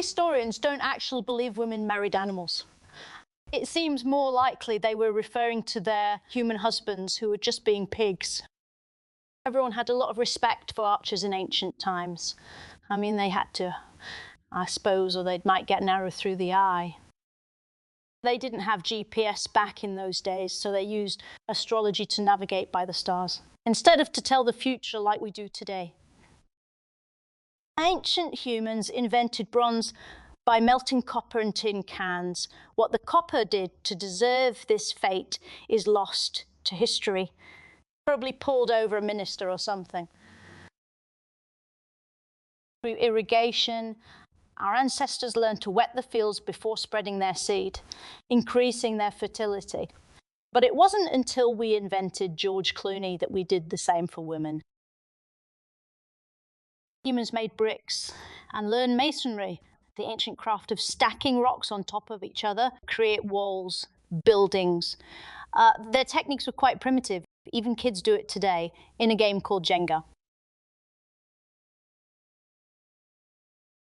historians don't actually believe women married animals. It seems more likely they were referring to their human husbands who were just being pigs. Everyone had a lot of respect for archers in ancient times. I mean, they had to, I suppose, or they might get an arrow through the eye. They didn't have GPS back in those days, so they used astrology to navigate by the stars, instead of to tell the future like we do today. Ancient humans invented bronze by melting copper in tin cans. What the copper did to deserve this fate is lost to history. Probably pulled over a minister or something. Through irrigation, our ancestors learned to wet the fields before spreading their seed, increasing their fertility. But it wasn't until we invented George Clooney that we did the same for women. Humans made bricks and learned masonry, the ancient craft of stacking rocks on top of each other, create walls, buildings. Their techniques were quite primitive. Even kids do it today in a game called Jenga.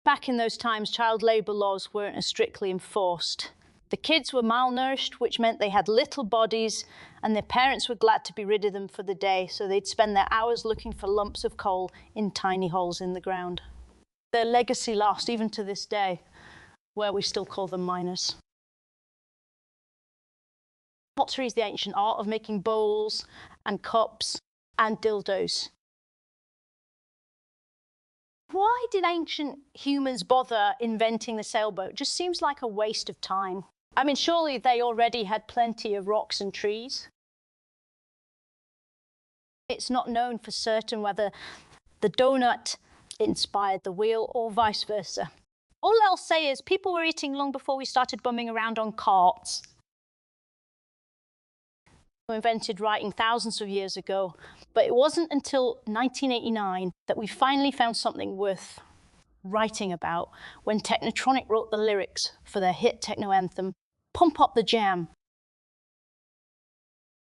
Back in those times, child labour laws weren't as strictly enforced. The kids were malnourished, which meant they had little bodies, and their parents were glad to be rid of them for the day, so they'd spend their hours looking for lumps of coal in tiny holes in the ground. Their legacy lasts even to this day, where we still call them miners. Pottery is the ancient art of making bowls and cups and dildos. Why did ancient humans bother inventing the sailboat? It just seems like a waste of time. I mean, surely they already had plenty of rocks and trees. It's not known for certain whether the donut inspired the wheel or vice versa. All I'll say is people were eating long before we started bumming around on carts. We invented writing thousands of years ago, but it wasn't until 1989 that we finally found something worth writing about when Technotronic wrote the lyrics for their hit techno anthem, Pump Up the Jam.